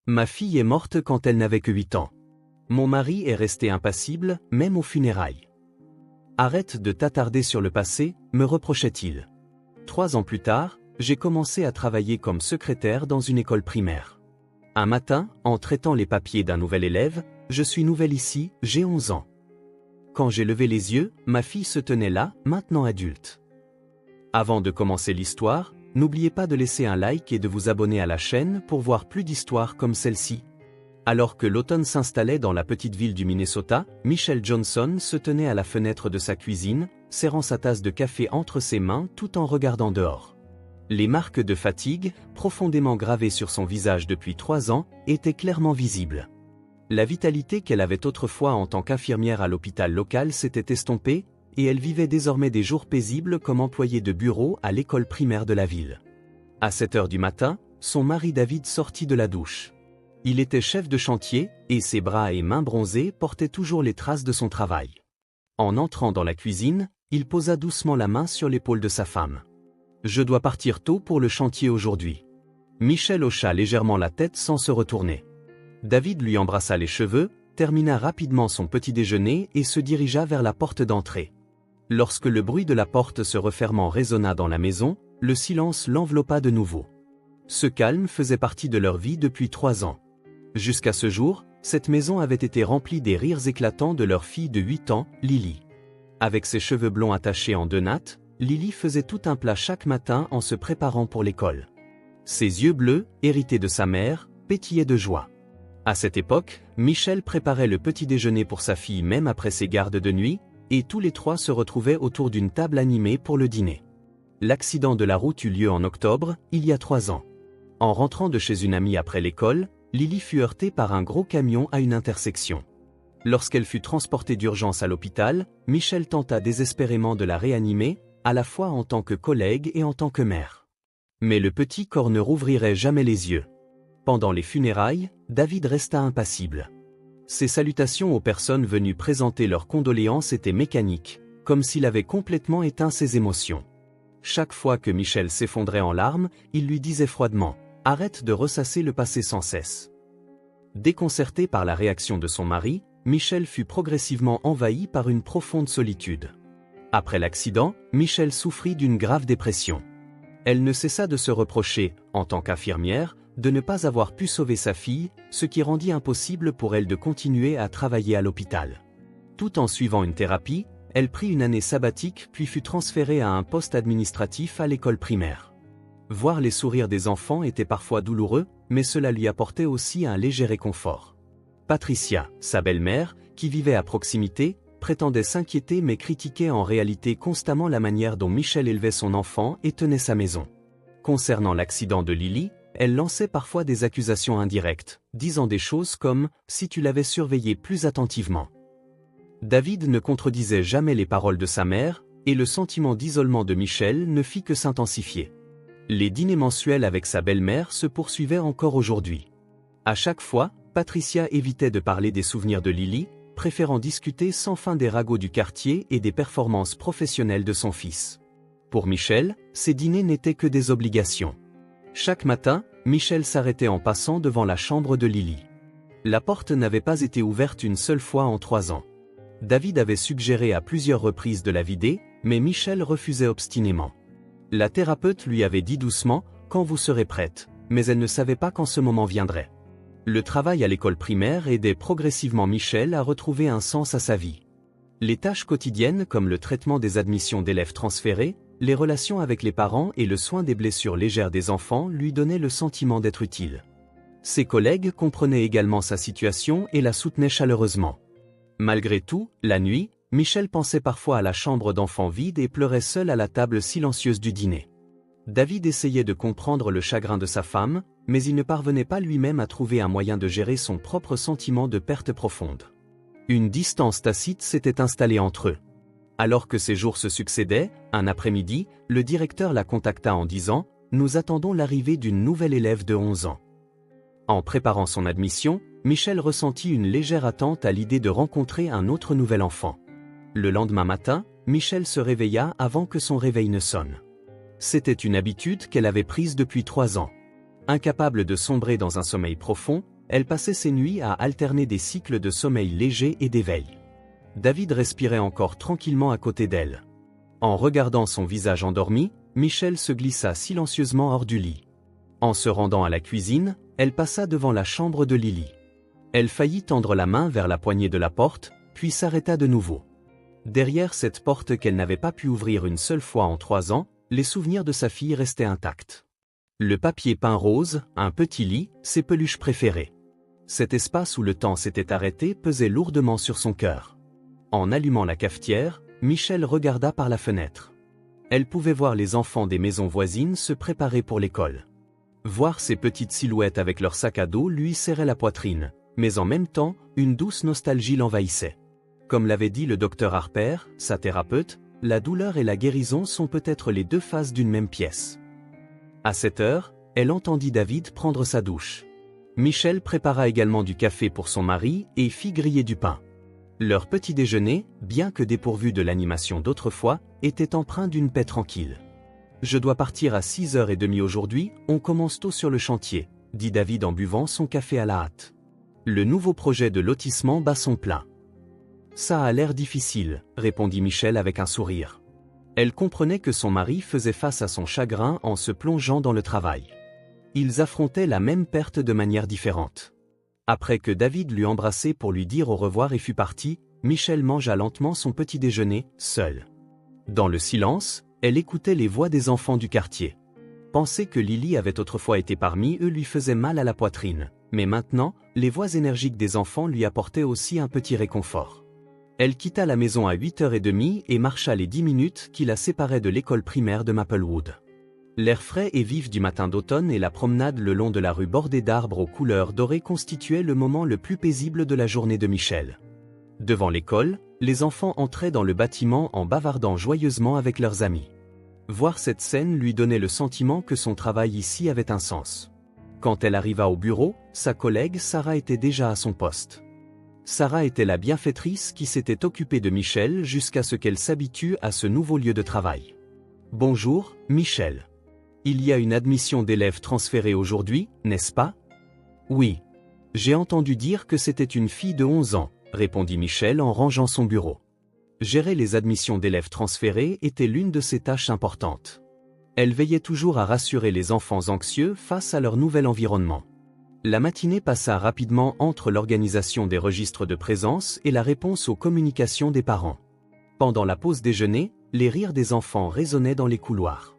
Ma fille est morte quand elle n'avait que 8 ans. Mon mari est resté impassible, même aux funérailles. Arrête de t'attarder sur le passé, me reprochait-il. 3 ans plus tard, j'ai commencé à travailler comme secrétaire dans une école primaire. Un matin, en traitant les papiers d'un nouvel élève, je suis nouvelle ici, j'ai 11 ans. Quand j'ai levé les yeux, ma fille se tenait là, maintenant adulte. Avant de commencer l'histoire, n'oubliez pas de laisser un like et de vous abonner à la chaîne pour voir plus d'histoires comme celle-ci. Alors que l'automne s'installait dans la petite ville du Minnesota, Michelle Johnson se tenait à la fenêtre de sa cuisine, serrant sa tasse de café entre ses mains tout en regardant dehors. Les marques de fatigue, profondément gravées sur son visage depuis 3 ans, étaient clairement visibles. La vitalité qu'elle avait autrefois en tant qu'infirmière à l'hôpital local s'était estompée, et elle vivait désormais des jours paisibles comme employée de bureau à l'école primaire de la ville. À 7 heures du matin, son mari David sortit de la douche. Il était chef de chantier, et ses bras et mains bronzés portaient toujours les traces de son travail. En entrant dans la cuisine, il posa doucement la main sur l'épaule de sa femme. « Je dois partir tôt pour le chantier aujourd'hui. » Michelle hocha légèrement la tête sans se retourner. David lui embrassa les cheveux, termina rapidement son petit déjeuner et se dirigea vers la porte d'entrée. Lorsque le bruit de la porte se refermant résonna dans la maison, le silence l'enveloppa de nouveau. Ce calme faisait partie de leur vie depuis 3 ans. Jusqu'à ce jour, cette maison avait été remplie des rires éclatants de leur fille de 8 ans, Lily. Avec ses cheveux blonds attachés en 2 nattes, Lily faisait tout un plat chaque matin en se préparant pour l'école. Ses yeux bleus, hérités de sa mère, pétillaient de joie. À cette époque, Michelle préparait le petit déjeuner pour sa fille même après ses gardes de nuit, et tous les 3 se retrouvaient autour d'une table animée pour le dîner. L'accident de la route eut lieu en octobre, il y a 3 ans. En rentrant de chez une amie après l'école, Lily fut heurtée par un gros camion à une intersection. Lorsqu'elle fut transportée d'urgence à l'hôpital, Michelle tenta désespérément de la réanimer, à la fois en tant que collègue et en tant que mère. Mais le petit corps ne rouvrirait jamais les yeux. Pendant les funérailles, David resta impassible. Ses salutations aux personnes venues présenter leurs condoléances étaient mécaniques, comme s'il avait complètement éteint ses émotions. Chaque fois que Michelle s'effondrait en larmes, il lui disait froidement « Arrête de ressasser le passé sans cesse ». Déconcertée par la réaction de son mari, Michelle fut progressivement envahie par une profonde solitude. Après l'accident, Michelle souffrit d'une grave dépression. Elle ne cessa de se reprocher, en tant qu'infirmière, de ne pas avoir pu sauver sa fille, ce qui rendit impossible pour elle de continuer à travailler à l'hôpital. Tout en suivant une thérapie, elle prit une année sabbatique puis fut transférée à un poste administratif à l'école primaire. Voir les sourires des enfants était parfois douloureux, mais cela lui apportait aussi un léger réconfort. Patricia, sa belle-mère, qui vivait à proximité, prétendait s'inquiéter mais critiquait en réalité constamment la manière dont Michelle élevait son enfant et tenait sa maison. Concernant l'accident de Lily, elle lançait parfois des accusations indirectes, disant des choses comme « si tu l'avais surveillée plus attentivement ». David ne contredisait jamais les paroles de sa mère, et le sentiment d'isolement de Michelle ne fit que s'intensifier. Les dîners mensuels avec sa belle-mère se poursuivaient encore aujourd'hui. À chaque fois, Patricia évitait de parler des souvenirs de Lily, préférant discuter sans fin des ragots du quartier et des performances professionnelles de son fils. Pour Michelle, ces dîners n'étaient que des obligations. Chaque matin, Michelle s'arrêtait en passant devant la chambre de Lily. La porte n'avait pas été ouverte une seule fois en 3 ans. David avait suggéré à plusieurs reprises de la vider, mais Michelle refusait obstinément. La thérapeute lui avait dit doucement « quand vous serez prête », mais elle ne savait pas quand ce moment viendrait. Le travail à l'école primaire aidait progressivement Michelle à retrouver un sens à sa vie. Les tâches quotidiennes comme le traitement des admissions d'élèves transférés, les relations avec les parents et le soin des blessures légères des enfants lui donnaient le sentiment d'être utile. Ses collègues comprenaient également sa situation et la soutenaient chaleureusement. Malgré tout, la nuit, Michelle pensait parfois à la chambre d'enfant vide et pleurait seule à la table silencieuse du dîner. David essayait de comprendre le chagrin de sa femme, mais il ne parvenait pas lui-même à trouver un moyen de gérer son propre sentiment de perte profonde. Une distance tacite s'était installée entre eux. Alors que ces jours se succédaient, un après-midi, le directeur la contacta en disant « Nous attendons l'arrivée d'une nouvelle élève de 11 ans ». En préparant son admission, Michelle ressentit une légère attente à l'idée de rencontrer un autre nouvel enfant. Le lendemain matin, Michelle se réveilla avant que son réveil ne sonne. C'était une habitude qu'elle avait prise depuis 3 ans. Incapable de sombrer dans un sommeil profond, elle passait ses nuits à alterner des cycles de sommeil léger et d'éveil. David respirait encore tranquillement à côté d'elle. En regardant son visage endormi, Michel se glissa silencieusement hors du lit. En se rendant à la cuisine, elle passa devant la chambre de Lily. Elle faillit tendre la main vers la poignée de la porte, puis s'arrêta de nouveau. Derrière cette porte qu'elle n'avait pas pu ouvrir une seule fois en 3 ans, les souvenirs de sa fille restaient intacts. Le papier peint rose, un petit lit, ses peluches préférées. Cet espace où le temps s'était arrêté pesait lourdement sur son cœur. En allumant la cafetière, Michel regarda par la fenêtre. Elle pouvait voir les enfants des maisons voisines se préparer pour l'école. Voir ces petites silhouettes avec leur sac à dos lui serrait la poitrine, mais en même temps, une douce nostalgie l'envahissait. Comme l'avait dit le docteur Harper, sa thérapeute, la douleur et la guérison sont peut-être les 2 faces d'une même pièce. À cette heure, elle entendit David prendre sa douche. Michel prépara également du café pour son mari et fit griller du pain. Leur petit déjeuner, bien que dépourvu de l'animation d'autrefois, était empreint d'une paix tranquille. « Je dois partir à 6h30 aujourd'hui, on commence tôt sur le chantier », dit David en buvant son café à la hâte. Le nouveau projet de lotissement bat son plein. « Ça a l'air difficile », répondit Michel avec un sourire. Elle comprenait que son mari faisait face à son chagrin en se plongeant dans le travail. Ils affrontaient la même perte de manière différente. Après que David l'eut embrassé pour lui dire au revoir et fut parti, Michel mangea lentement son petit déjeuner, seul. Dans le silence, elle écoutait les voix des enfants du quartier. Penser que Lily avait autrefois été parmi eux lui faisait mal à la poitrine, mais maintenant, les voix énergiques des enfants lui apportaient aussi un petit réconfort. Elle quitta la maison à 8h30 et marcha les 10 minutes qui la séparaient de l'école primaire de Maplewood. L'air frais et vif du matin d'automne et la promenade le long de la rue bordée d'arbres aux couleurs dorées constituaient le moment le plus paisible de la journée de Michel. Devant l'école, les enfants entraient dans le bâtiment en bavardant joyeusement avec leurs amis. Voir cette scène lui donnait le sentiment que son travail ici avait un sens. Quand elle arriva au bureau, sa collègue Sarah était déjà à son poste. Sarah était la bienfaitrice qui s'était occupée de Michel jusqu'à ce qu'elle s'habitue à ce nouveau lieu de travail. « Bonjour, Michel. Il y a une admission d'élèves transférée aujourd'hui, n'est-ce pas ? » « Oui. J'ai entendu dire que c'était une fille de 11 ans, répondit Michel en rangeant son bureau. Gérer les admissions d'élèves transférés était l'une de ses tâches importantes. Elle veillait toujours à rassurer les enfants anxieux face à leur nouvel environnement. La matinée passa rapidement entre l'organisation des registres de présence et la réponse aux communications des parents. Pendant la pause déjeuner, les rires des enfants résonnaient dans les couloirs.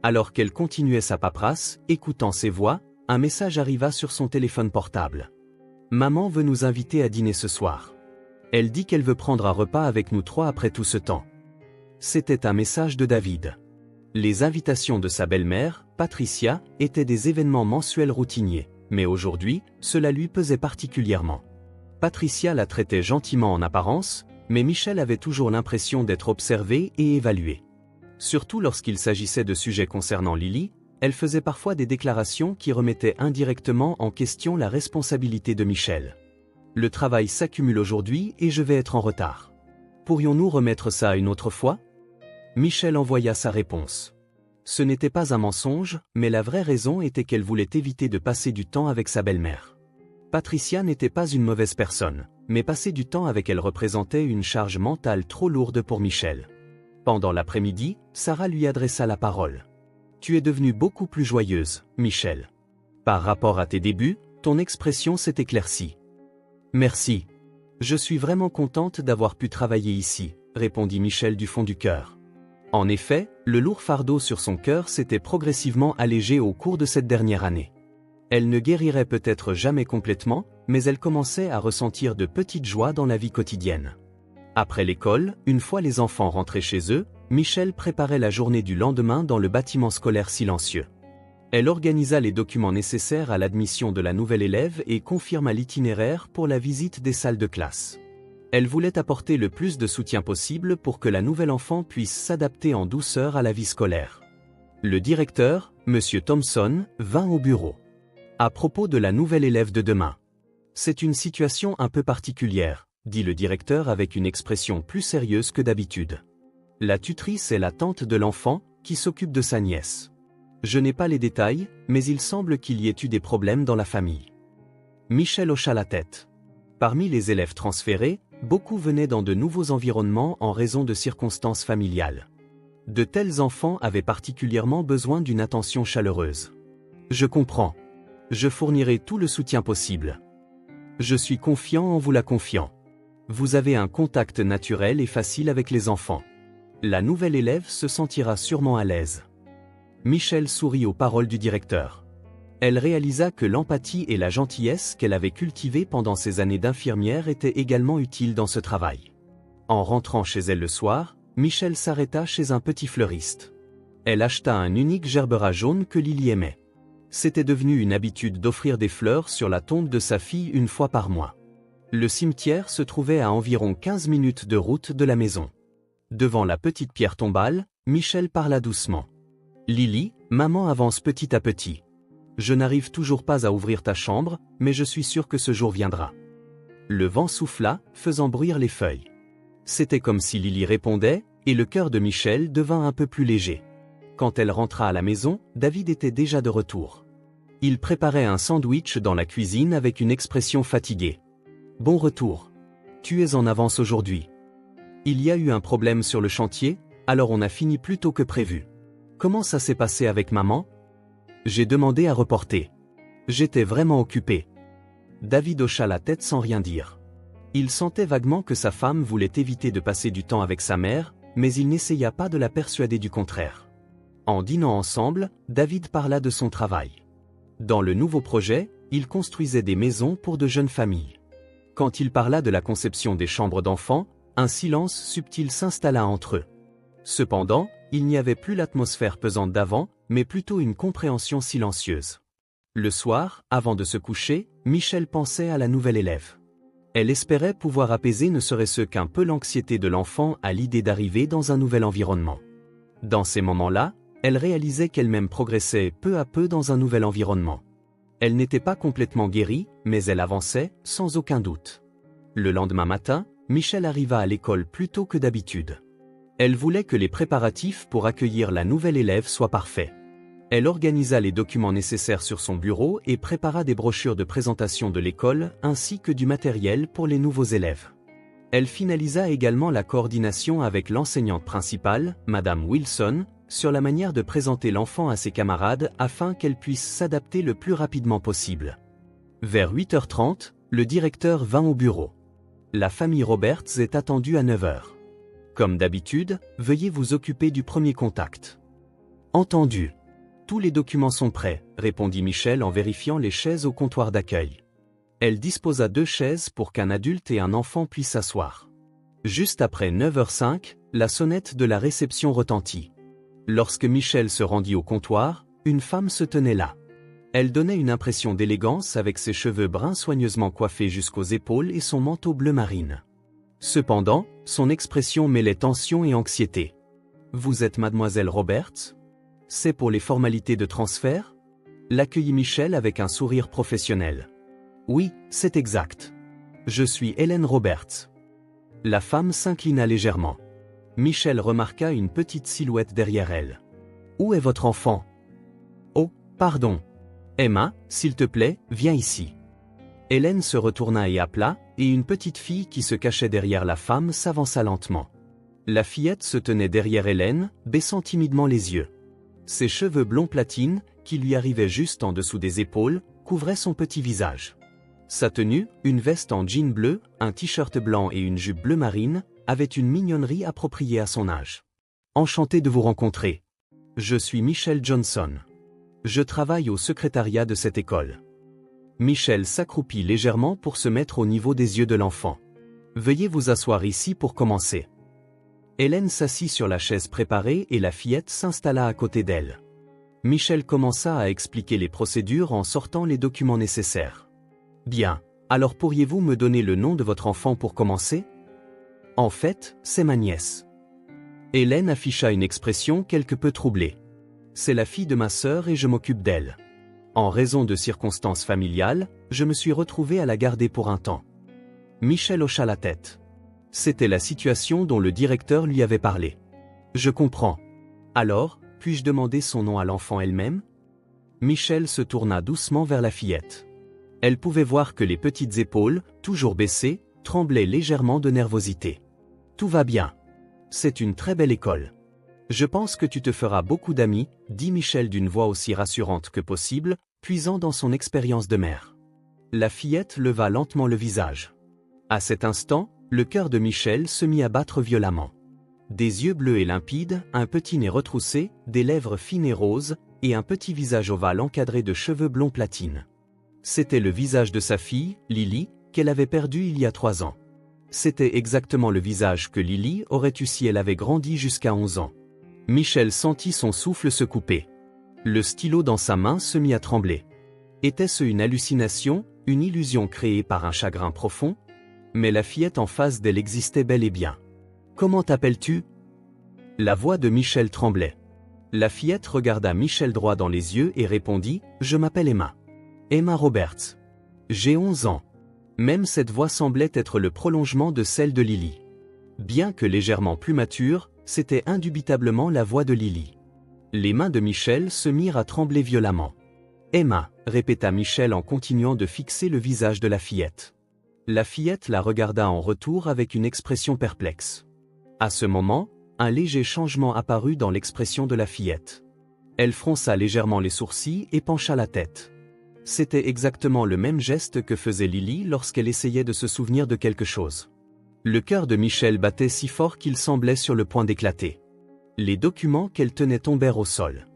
Alors qu'elle continuait sa paperasse, écoutant ces voix, un message arriva sur son téléphone portable. « Maman veut nous inviter à dîner ce soir. Elle dit qu'elle veut prendre un repas avec nous 3 après tout ce temps. » C'était un message de David. Les invitations de sa belle-mère, Patricia, étaient des événements mensuels routiniers, mais aujourd'hui, cela lui pesait particulièrement. Patricia la traitait gentiment en apparence, mais Michel avait toujours l'impression d'être observé et évalué. Surtout lorsqu'il s'agissait de sujets concernant Lily, elle faisait parfois des déclarations qui remettaient indirectement en question la responsabilité de Michel. « Le travail s'accumule aujourd'hui et je vais être en retard. Pourrions-nous remettre ça une autre fois ?» Michel envoya sa réponse. Ce n'était pas un mensonge, mais la vraie raison était qu'elle voulait éviter de passer du temps avec sa belle-mère. Patricia n'était pas une mauvaise personne, mais passer du temps avec elle représentait une charge mentale trop lourde pour Michel. Pendant l'après-midi, Sarah lui adressa la parole. « Tu es devenue beaucoup plus joyeuse, Michel. Par rapport à tes débuts, ton expression s'est éclaircie. »« Merci. Je suis vraiment contente d'avoir pu travailler ici, » répondit Michel du fond du cœur. En effet, le lourd fardeau sur son cœur s'était progressivement allégé au cours de cette dernière année. Elle ne guérirait peut-être jamais complètement, mais elle commençait à ressentir de petites joies dans la vie quotidienne. Après l'école, une fois les enfants rentrés chez eux, Michel préparait la journée du lendemain dans le bâtiment scolaire silencieux. Elle organisa les documents nécessaires à l'admission de la nouvelle élève et confirma l'itinéraire pour la visite des salles de classe. Elle voulait apporter le plus de soutien possible pour que la nouvelle enfant puisse s'adapter en douceur à la vie scolaire. Le directeur, M. Thompson, vint au bureau. À propos de la nouvelle élève de demain. « C'est une situation un peu particulière, » dit le directeur avec une expression plus sérieuse que d'habitude. La tutrice est la tante de l'enfant, qui s'occupe de sa nièce. Je n'ai pas les détails, mais il semble qu'il y ait eu des problèmes dans la famille. Michel hocha la tête. Parmi les élèves transférés, beaucoup venaient dans de nouveaux environnements en raison de circonstances familiales. De tels enfants avaient particulièrement besoin d'une attention chaleureuse. Je comprends. Je fournirai tout le soutien possible. Je suis confiant en vous la confiant. Vous avez un contact naturel et facile avec les enfants. La nouvelle élève se sentira sûrement à l'aise. Michel sourit aux paroles du directeur. Elle réalisa que l'empathie et la gentillesse qu'elle avait cultivées pendant ses années d'infirmière étaient également utiles dans ce travail. En rentrant chez elle le soir, Michel s'arrêta chez un petit fleuriste. Elle acheta un unique gerbera jaune que Lily aimait. C'était devenu une habitude d'offrir des fleurs sur la tombe de sa fille une fois par mois. Le cimetière se trouvait à environ 15 minutes de route de la maison. Devant la petite pierre tombale, Michel parla doucement. « Lily, maman avance petit à petit. Je n'arrive toujours pas à ouvrir ta chambre, mais je suis sûr que ce jour viendra. » Le vent souffla, faisant bruire les feuilles. C'était comme si Lily répondait, et le cœur de Michel devint un peu plus léger. Quand elle rentra à la maison, David était déjà de retour. Il préparait un sandwich dans la cuisine avec une expression fatiguée. « Bon retour. Tu es en avance aujourd'hui. Il y a eu un problème sur le chantier, alors on a fini plus tôt que prévu. Comment ça s'est passé avec maman ? J'ai demandé à reporter. J'étais vraiment occupé. » David hocha la tête sans rien dire. Il sentait vaguement que sa femme voulait éviter de passer du temps avec sa mère, mais il n'essaya pas de la persuader du contraire. En dînant ensemble, David parla de son travail. Dans le nouveau projet, il construisait des maisons pour de jeunes familles. Quand il parla de la conception des chambres d'enfants, un silence subtil s'installa entre eux. Cependant, il n'y avait plus l'atmosphère pesante d'avant, mais plutôt une compréhension silencieuse. Le soir, avant de se coucher, Michel pensait à la nouvelle élève. Elle espérait pouvoir apaiser ne serait-ce qu'un peu l'anxiété de l'enfant à l'idée d'arriver dans un nouvel environnement. Dans ces moments-là, elle réalisait qu'elle-même progressait peu à peu dans un nouvel environnement. Elle n'était pas complètement guérie, mais elle avançait, sans aucun doute. Le lendemain matin, Michel arriva à l'école plus tôt que d'habitude. Elle voulait que les préparatifs pour accueillir la nouvelle élève soient parfaits. Elle organisa les documents nécessaires sur son bureau et prépara des brochures de présentation de l'école ainsi que du matériel pour les nouveaux élèves. Elle finalisa également la coordination avec l'enseignante principale, Madame Wilson, sur la manière de présenter l'enfant à ses camarades afin qu'elle puisse s'adapter le plus rapidement possible. Vers 8h30, le directeur vint au bureau. La famille Roberts est attendue à 9h. Comme d'habitude, veuillez vous occuper du premier contact. Entendu. Tous les documents sont prêts, répondit Michel en vérifiant les chaises au comptoir d'accueil. Elle disposa 2 chaises pour qu'un adulte et un enfant puissent s'asseoir. Juste après 9h05, la sonnette de la réception retentit. Lorsque Michel se rendit au comptoir, une femme se tenait là. Elle donnait une impression d'élégance avec ses cheveux bruns soigneusement coiffés jusqu'aux épaules et son manteau bleu marine. Cependant, son expression mêlait tension et anxiété. « Vous êtes mademoiselle Roberts ? C'est pour les formalités de transfert ?» l'accueillit Michel avec un sourire professionnel. « Oui, c'est exact. Je suis Hélène Roberts. » La femme s'inclina légèrement. Michel remarqua une petite silhouette derrière elle. « Où est votre enfant ? » « Oh, pardon. Emma, s'il te plaît, viens ici. » Hélène se retourna et appela, et une petite fille qui se cachait derrière la femme s'avança lentement. La fillette se tenait derrière Hélène, baissant timidement les yeux. Ses cheveux blonds platine, qui lui arrivaient juste en dessous des épaules, couvraient son petit visage. Sa tenue, une veste en jean bleu, un t-shirt blanc et une jupe bleu marine, avait une mignonnerie appropriée à son âge. « Enchanté de vous rencontrer. Je suis Michel Johnson. Je travaille au secrétariat de cette école. » Michel s'accroupit légèrement pour se mettre au niveau des yeux de l'enfant. « Veuillez vous asseoir ici pour commencer. » Hélène s'assit sur la chaise préparée et la fillette s'installa à côté d'elle. Michel commença à expliquer les procédures en sortant les documents nécessaires. « Bien, alors pourriez-vous me donner le nom de votre enfant pour commencer ? » « En fait, c'est ma nièce. » Hélène afficha une expression quelque peu troublée. « C'est la fille de ma sœur et je m'occupe d'elle. En raison de circonstances familiales, je me suis retrouvé à la garder pour un temps. » Michel hocha la tête. C'était la situation dont le directeur lui avait parlé. « Je comprends. Alors, puis-je demander son nom à l'enfant elle-même? Michel se tourna doucement vers la fillette. Elle pouvait voir que les petites épaules, toujours baissées, tremblaient légèrement de nervosité. Tout va bien. C'est une très belle école. Je pense que tu te feras beaucoup d'amis, dit Michel d'une voix aussi rassurante que possible, puisant dans son expérience de mère. La fillette leva lentement le visage. À cet instant, le cœur de Michel se mit à battre violemment. Des yeux bleus et limpides, un petit nez retroussé, des lèvres fines et roses, et un petit visage ovale encadré de cheveux blonds platine. C'était le visage de sa fille, Lily, qu'elle avait perdue il y a 3 ans. C'était exactement le visage que Lily aurait eu si elle avait grandi jusqu'à 11 ans. Michel sentit son souffle se couper. Le stylo dans sa main se mit à trembler. Était-ce une hallucination, une illusion créée par un chagrin profond? Mais la fillette en face d'elle existait bel et bien. « Comment t'appelles-tu » La voix de Michel tremblait. La fillette regarda Michel droit dans les yeux et répondit « Je m'appelle Emma. Emma Roberts. J'ai 11 ans. » Même cette voix semblait être le prolongement de celle de Lily. Bien que légèrement plus mature, c'était indubitablement la voix de Lily. Les mains de Michel se mirent à trembler violemment. « Emma » répéta Michel en continuant de fixer le visage de la fillette. La fillette la regarda en retour avec une expression perplexe. À ce moment, un léger changement apparut dans l'expression de la fillette. Elle fronça légèrement les sourcils et pencha la tête. C'était exactement le même geste que faisait Lily lorsqu'elle essayait de se souvenir de quelque chose. Le cœur de Michel battait si fort qu'il semblait sur le point d'éclater. Les documents qu'elle tenait tombèrent au sol.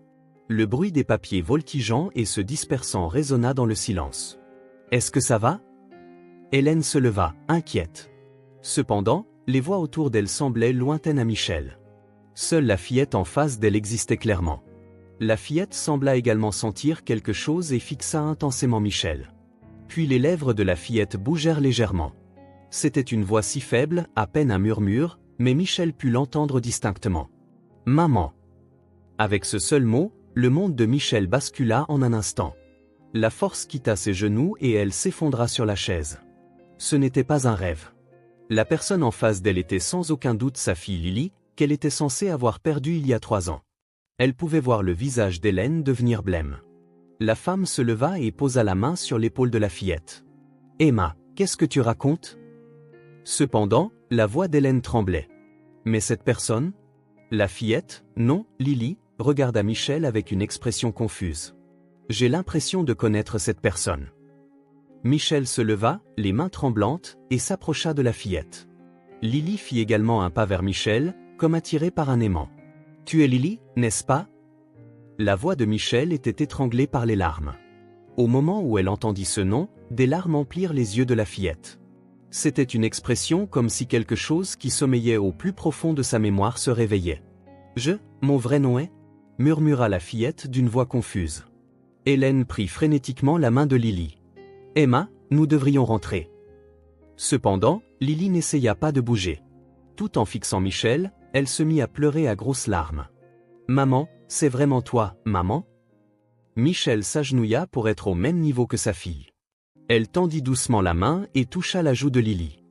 Le bruit des papiers voltigeant et se dispersant résonna dans le silence. « Est-ce que ça va » Hélène se leva, inquiète. Cependant, les voix autour d'elle semblaient lointaines à Michel. Seule la fillette en face d'elle existait clairement. La fillette sembla également sentir quelque chose et fixa intensément Michel. Puis les lèvres de la fillette bougèrent légèrement. C'était une voix si faible, à peine un murmure, mais Michel put l'entendre distinctement. « Maman !» Avec ce seul mot, le monde de Michel bascula en un instant. La force quitta ses genoux et elle s'effondra sur la chaise. Ce n'était pas un rêve. La personne en face d'elle était sans aucun doute sa fille Lily, qu'elle était censée avoir perdue il y a 3 ans. Elle pouvait voir le visage d'Hélène devenir blême. La femme se leva et posa la main sur l'épaule de la fillette. « Emma, qu'est-ce que tu racontes ?» Cependant, la voix d'Hélène tremblait. « Mais cette personne ?» La fillette, non, Lily, regarda Michel avec une expression confuse. « J'ai l'impression de connaître cette personne. » Michel se leva, les mains tremblantes, et s'approcha de la fillette. Lily fit également un pas vers Michel, comme attirée par un aimant. « Tu es Lily, n'est-ce pas ?» La voix de Michel était étranglée par les larmes. Au moment où elle entendit ce nom, des larmes emplirent les yeux de la fillette. C'était une expression comme si quelque chose qui sommeillait au plus profond de sa mémoire se réveillait. « Mon vrai nom est ?» murmura la fillette d'une voix confuse. Hélène prit frénétiquement la main de Lily. « Emma, nous devrions rentrer. » Cependant, Lily n'essaya pas de bouger. Tout en fixant Michel, elle se mit à pleurer à grosses larmes. « Maman, c'est vraiment toi, maman ?» Michel s'agenouilla pour être au même niveau que sa fille. Elle tendit doucement la main et toucha la joue de Lily.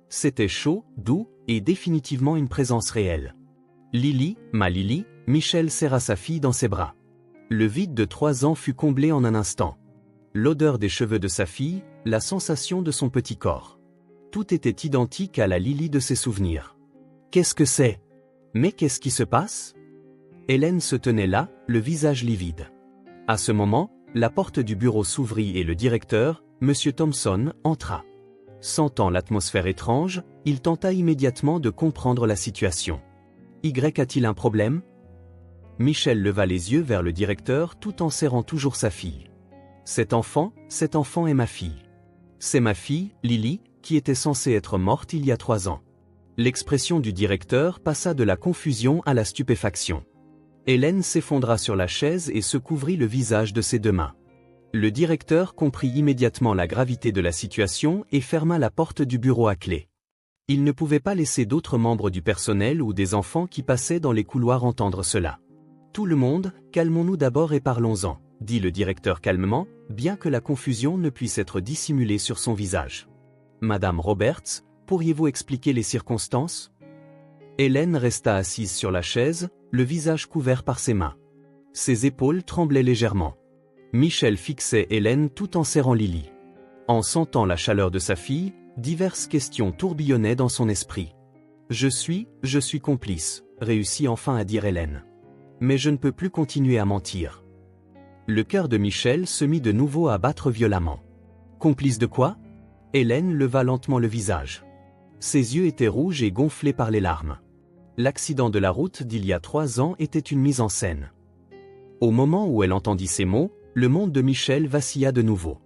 C'était chaud, doux, et définitivement une présence réelle. « Lily, ma Lily », Michel serra sa fille dans ses bras. Le vide de 3 ans fut comblé en un instant. L'odeur des cheveux de sa fille, la sensation de son petit corps. Tout était identique à la Lily de ses souvenirs. Qu'est-ce que c'est ? Mais qu'est-ce qui se passe ? Hélène se tenait là, le visage livide. À ce moment, la porte du bureau s'ouvrit et le directeur, M. Thompson, entra. Sentant l'atmosphère étrange, il tenta immédiatement de comprendre la situation. Y a-t-il un problème ? Michel leva les yeux vers le directeur tout en serrant toujours sa fille. Cet enfant est ma fille. C'est ma fille, Lily, qui était censée être morte il y a 3 ans. L'expression du directeur passa de la confusion à la stupéfaction. Hélène s'effondra sur la chaise et se couvrit le visage de ses 2 mains. Le directeur comprit immédiatement la gravité de la situation et ferma la porte du bureau à clé. Il ne pouvait pas laisser d'autres membres du personnel ou des enfants qui passaient dans les couloirs entendre cela. « Tout le monde, calmons-nous d'abord et parlons-en », dit le directeur calmement, bien que la confusion ne puisse être dissimulée sur son visage. « Madame Roberts, pourriez-vous expliquer les circonstances ?» Hélène resta assise sur la chaise, le visage couvert par ses mains. Ses épaules tremblaient légèrement. Michel fixait Hélène tout en serrant Lily. En sentant la chaleur de sa fille, diverses questions tourbillonnaient dans son esprit. Je suis complice, réussit enfin à dire Hélène. Mais je ne peux plus continuer à mentir. Le cœur de Michel se mit de nouveau à battre violemment. Complice de quoi? Hélène leva lentement le visage. Ses yeux étaient rouges et gonflés par les larmes. L'accident de la route d'il y a 3 ans était une mise en scène. Au moment où elle entendit ces mots, le monde de Michel vacilla de nouveau.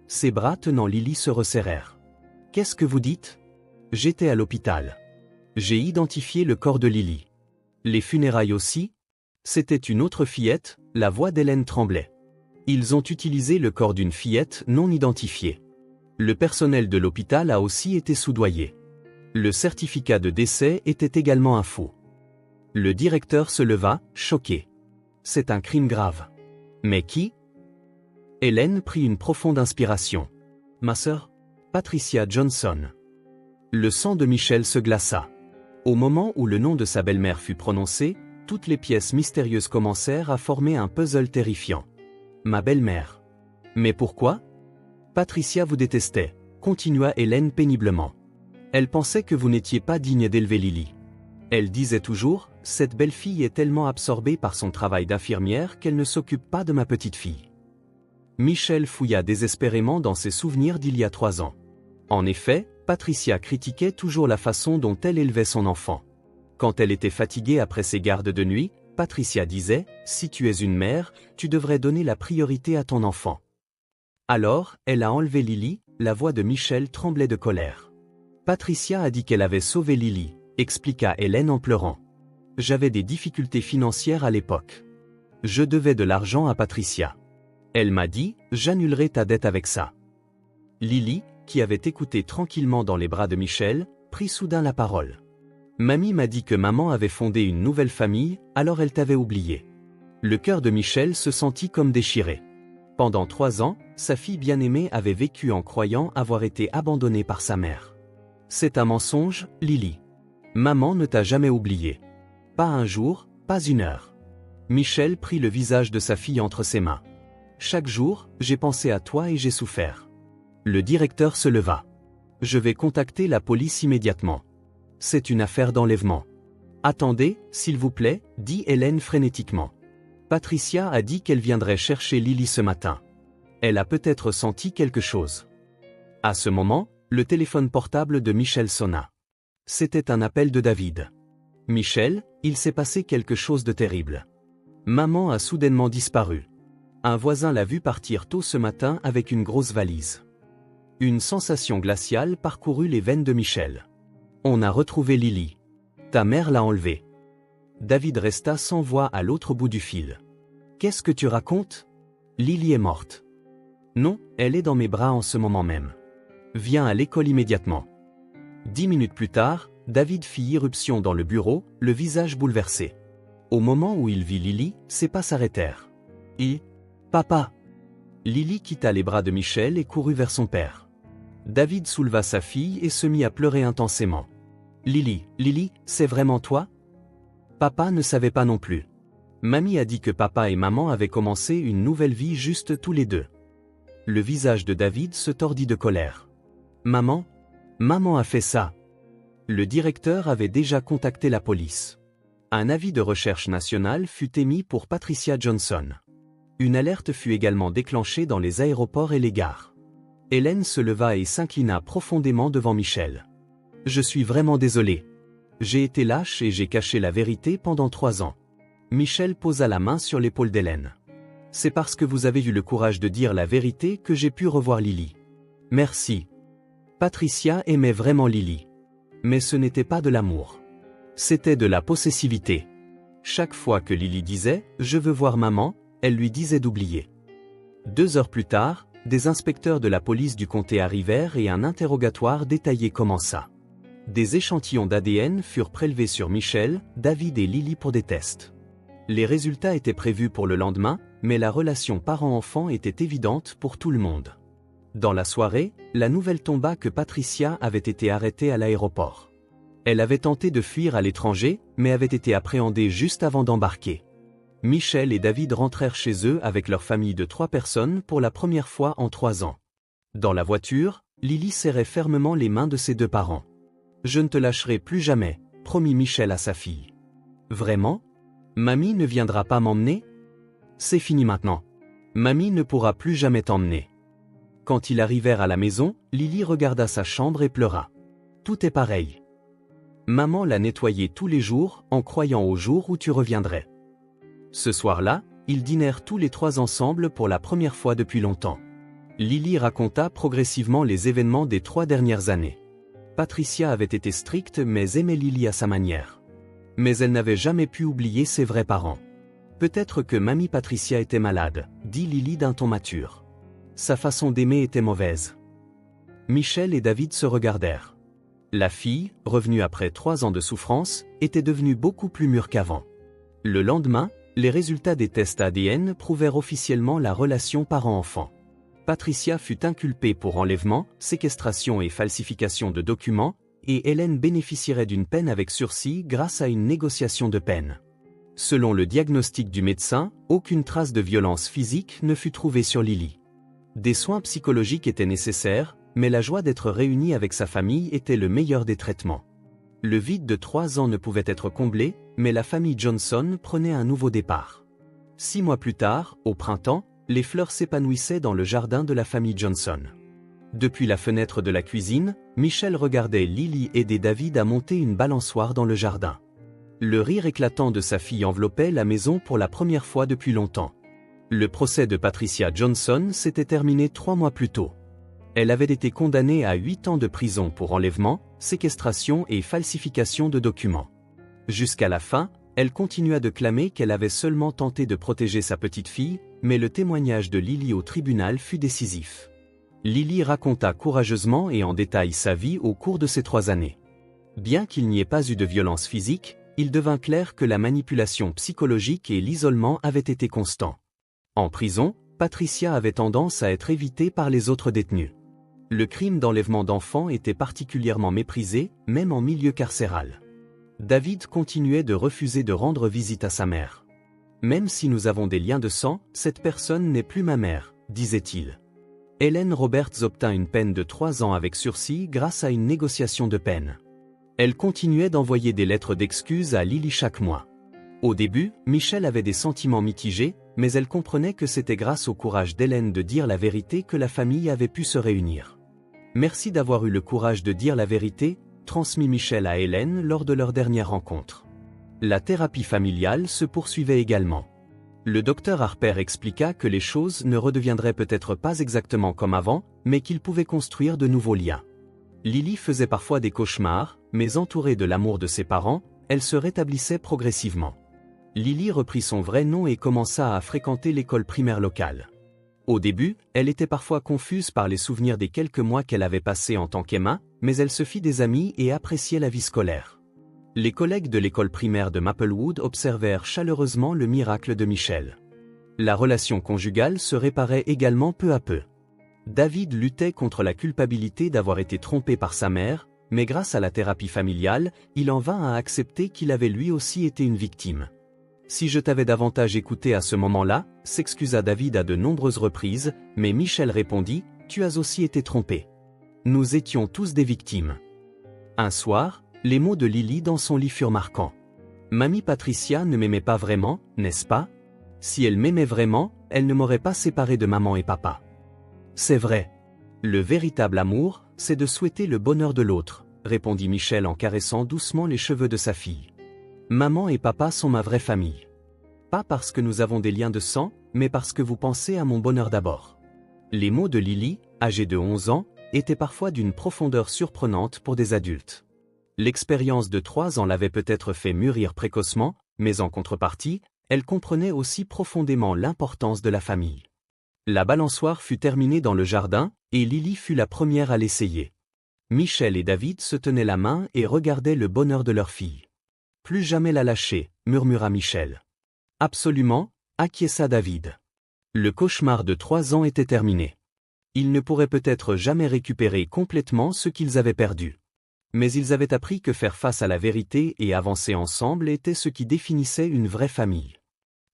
Ses bras tenant Lily se resserrèrent. « Qu'est-ce que vous dites? J'étais à l'hôpital. J'ai identifié le corps de Lily. Les funérailles aussi? C'était une autre fillette, la voix d'Hélène tremblait. Ils ont utilisé le corps d'une fillette non identifiée. Le personnel de l'hôpital a aussi été soudoyé. Le certificat de décès était également un faux. » Le directeur se leva, choqué. « C'est un crime grave. » « Mais qui? » Hélène prit une profonde inspiration. « Ma sœur? Patricia Johnson. » Le sang de Michel se glaça. Au moment où le nom de sa belle-mère fut prononcé, toutes les pièces mystérieuses commencèrent à former un puzzle terrifiant. « Ma belle-mère. Mais pourquoi? » « Patricia vous détestait, » continua Hélène péniblement. « Elle pensait que vous n'étiez pas digne d'élever Lily. Elle disait toujours, cette belle fille est tellement absorbée par son travail d'infirmière qu'elle ne s'occupe pas de ma petite fille. » Michel fouilla désespérément dans ses souvenirs d'il y a 3 ans. En effet, Patricia critiquait toujours la façon dont elle élevait son enfant. Quand elle était fatiguée après ses gardes de nuit, Patricia disait, « Si tu es une mère, tu devrais donner la priorité à ton enfant. » Alors, elle a enlevé Lily, la voix de Michel tremblait de colère. « Patricia a dit qu'elle avait sauvé Lily, » expliqua Hélène en pleurant. « J'avais des difficultés financières à l'époque. Je devais de l'argent à Patricia. Elle m'a dit, j'annulerai ta dette avec ça. » Lily, qui avait écouté tranquillement dans les bras de Michel, prit soudain la parole. « Mamie m'a dit que maman avait fondé une nouvelle famille, alors elle t'avait oublié. » Le cœur de Michel se sentit comme déchiré. Pendant 3 ans, sa fille bien-aimée avait vécu en croyant avoir été abandonnée par sa mère. « C'est un mensonge, Lily. Maman ne t'a jamais oublié. Pas un jour, pas une heure. » Michel prit le visage de sa fille entre ses mains. « Chaque jour, j'ai pensé à toi et j'ai souffert. » Le directeur se leva. « Je vais contacter la police immédiatement. C'est une affaire d'enlèvement. »« Attendez, s'il vous plaît, » dit Hélène frénétiquement. « Patricia a dit qu'elle viendrait chercher Lily ce matin. Elle a peut-être senti quelque chose. » À ce moment, le téléphone portable de Michel sonna. C'était un appel de David. « Michel, il s'est passé quelque chose de terrible. Maman a soudainement disparu. Un voisin l'a vue partir tôt ce matin avec une grosse valise. » Une sensation glaciale parcourut les veines de Michel. « On a retrouvé Lily. Ta mère l'a enlevée. » David resta sans voix à l'autre bout du fil. « Qu'est-ce que tu racontes? Lily est morte. »« Non, elle est dans mes bras en ce moment même. Viens à l'école immédiatement. » 10 minutes plus tard, David fit irruption dans le bureau, le visage bouleversé. Au moment où il vit Lily, ses pas s'arrêtèrent. « Papa !» Lily quitta les bras de Michel et courut vers son père. David souleva sa fille et se mit à pleurer intensément. « Lily, c'est vraiment toi? » Papa ne savait pas non plus. Mamie a dit que papa et maman avaient commencé une nouvelle vie juste tous les deux. Le visage de David se tordit de colère. « Maman a fait ça. » Le directeur avait déjà contacté la police. Un avis de recherche nationale fut émis pour Patricia Johnson. Une alerte fut également déclenchée dans les aéroports et les gares. Hélène se leva et s'inclina profondément devant Michel. « Je suis vraiment désolé. J'ai été lâche et j'ai caché la vérité pendant 3 ans. » Michel posa la main sur l'épaule d'Hélène. « C'est parce que vous avez eu le courage de dire la vérité que j'ai pu revoir Lily. Merci. » Patricia aimait vraiment Lily. Mais ce n'était pas de l'amour. C'était de la possessivité. Chaque fois que Lily disait « Je veux voir maman », elle lui disait d'oublier. 2 heures plus tard, des inspecteurs de la police du comté arrivèrent et un interrogatoire détaillé commença. Des échantillons d'ADN furent prélevés sur Michel, David et Lily pour des tests. Les résultats étaient prévus pour le lendemain, mais la relation parent-enfant était évidente pour tout le monde. Dans la soirée, la nouvelle tomba que Patricia avait été arrêtée à l'aéroport. Elle avait tenté de fuir à l'étranger, mais avait été appréhendée juste avant d'embarquer. Michel et David rentrèrent chez eux avec leur famille de 3 personnes pour la première fois en 3 ans. Dans la voiture, Lily serrait fermement les mains de ses 2 parents. « Je ne te lâcherai plus jamais », promit Michel à sa fille. « Vraiment ? Mamie ne viendra pas m'emmener ? C'est fini maintenant. Mamie ne pourra plus jamais t'emmener. » Quand ils arrivèrent à la maison, Lily regarda sa chambre et pleura. « Tout est pareil. Maman l'a nettoyé tous les jours en croyant au jour où tu reviendrais. » Ce soir-là, ils dînèrent tous les 3 ensemble pour la première fois depuis longtemps. Lily raconta progressivement les événements des 3 dernières années. Patricia avait été stricte mais aimait Lily à sa manière. Mais elle n'avait jamais pu oublier ses vrais parents. Peut-être que mamie Patricia était malade, dit Lily d'un ton mature. Sa façon d'aimer était mauvaise. Michel et David se regardèrent. La fille, revenue après 3 ans de souffrance, était devenue beaucoup plus mûre qu'avant. Le lendemain, les résultats des tests ADN prouvèrent officiellement la relation parent-enfant. Patricia fut inculpée pour enlèvement, séquestration et falsification de documents, et Hélène bénéficierait d'une peine avec sursis grâce à une négociation de peine. Selon le diagnostic du médecin, aucune trace de violence physique ne fut trouvée sur Lily. Des soins psychologiques étaient nécessaires, mais la joie d'être réunie avec sa famille était le meilleur des traitements. Le vide de 3 ans ne pouvait être comblé, mais la famille Johnson prenait un nouveau départ. 6 mois plus tard, au printemps, les fleurs s'épanouissaient dans le jardin de la famille Johnson. Depuis la fenêtre de la cuisine, Michel regardait Lily aider David à monter une balançoire dans le jardin. Le rire éclatant de sa fille enveloppait la maison pour la première fois depuis longtemps. Le procès de Patricia Johnson s'était terminé 3 mois plus tôt. Elle avait été condamnée à 8 ans de prison pour enlèvement, séquestration et falsification de documents. Jusqu'à la fin, elle continua de clamer qu'elle avait seulement tenté de protéger sa petite fille, mais le témoignage de Lily au tribunal fut décisif. Lily raconta courageusement et en détail sa vie au cours de ces 3 années. Bien qu'il n'y ait pas eu de violence physique, il devint clair que la manipulation psychologique et l'isolement avaient été constants. En prison, Patricia avait tendance à être évitée par les autres détenus. Le crime d'enlèvement d'enfants était particulièrement méprisé, même en milieu carcéral. David continuait de refuser de rendre visite à sa mère. « Même si nous avons des liens de sang, cette personne n'est plus ma mère », disait-il. Hélène Roberts obtint une peine de 3 ans avec sursis grâce à une négociation de peine. Elle continuait d'envoyer des lettres d'excuses à Lily chaque mois. Au début, Michel avait des sentiments mitigés, mais elle comprenait que c'était grâce au courage d'Hélène de dire la vérité que la famille avait pu se réunir. « Merci d'avoir eu le courage de dire la vérité », transmit Michel à Hélène lors de leur dernière rencontre. La thérapie familiale se poursuivait également. Le docteur Harper expliqua que les choses ne redeviendraient peut-être pas exactement comme avant, mais qu'ils pouvaient construire de nouveaux liens. Lily faisait parfois des cauchemars, mais entourée de l'amour de ses parents, elle se rétablissait progressivement. Lily reprit son vrai nom et commença à fréquenter l'école primaire locale. Au début, elle était parfois confuse par les souvenirs des quelques mois qu'elle avait passés en tant qu'Emma, mais elle se fit des amis et appréciait la vie scolaire. Les collègues de l'école primaire de Maplewood observèrent chaleureusement le miracle de Michel. La relation conjugale se réparait également peu à peu. David luttait contre la culpabilité d'avoir été trompé par sa mère, mais grâce à la thérapie familiale, il en vint à accepter qu'il avait lui aussi été une victime. « Si je t'avais davantage écouté à ce moment-là », s'excusa David à de nombreuses reprises, mais Michel répondit « Tu as aussi été trompé. Nous étions tous des victimes. » Un soir, les mots de Lily dans son lit furent marquants. « Mamie Patricia ne m'aimait pas vraiment, n'est-ce pas ? Si elle m'aimait vraiment, elle ne m'aurait pas séparé de maman et papa. » C'est vrai. Le véritable amour, c'est de souhaiter le bonheur de l'autre, répondit Michel en caressant doucement les cheveux de sa fille. Maman et papa sont ma vraie famille. Pas parce que nous avons des liens de sang, mais parce que vous pensez à mon bonheur d'abord. Les mots de Lily, âgée de 11 ans, étaient parfois d'une profondeur surprenante pour des adultes. L'expérience de 3 ans l'avait peut-être fait mûrir précocement, mais en contrepartie, elle comprenait aussi profondément l'importance de la famille. La balançoire fut terminée dans le jardin, et Lily fut la première à l'essayer. Michel et David se tenaient la main et regardaient le bonheur de leur fille. « Plus jamais la lâcher », murmura Michel. « Absolument », acquiesça David. Le cauchemar de 3 ans était terminé. Ils ne pourraient peut-être jamais récupérer complètement ce qu'ils avaient perdu. Mais ils avaient appris que faire face à la vérité et avancer ensemble était ce qui définissait une vraie famille.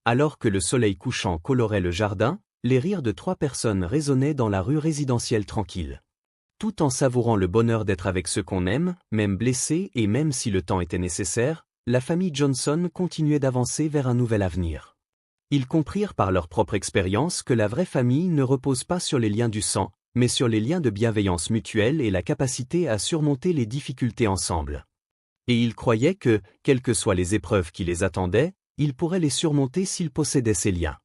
Alors que le soleil couchant colorait le jardin, les rires de 3 personnes résonnaient dans la rue résidentielle tranquille. Tout en savourant le bonheur d'être avec ceux qu'on aime, même blessés et même si le temps était nécessaire, la famille Johnson continuait d'avancer vers un nouvel avenir. Ils comprirent par leur propre expérience que la vraie famille ne repose pas sur les liens du sang, mais sur les liens de bienveillance mutuelle et la capacité à surmonter les difficultés ensemble. Et ils croyaient que, quelles que soient les épreuves qui les attendaient, ils pourraient les surmonter s'ils possédaient ces liens.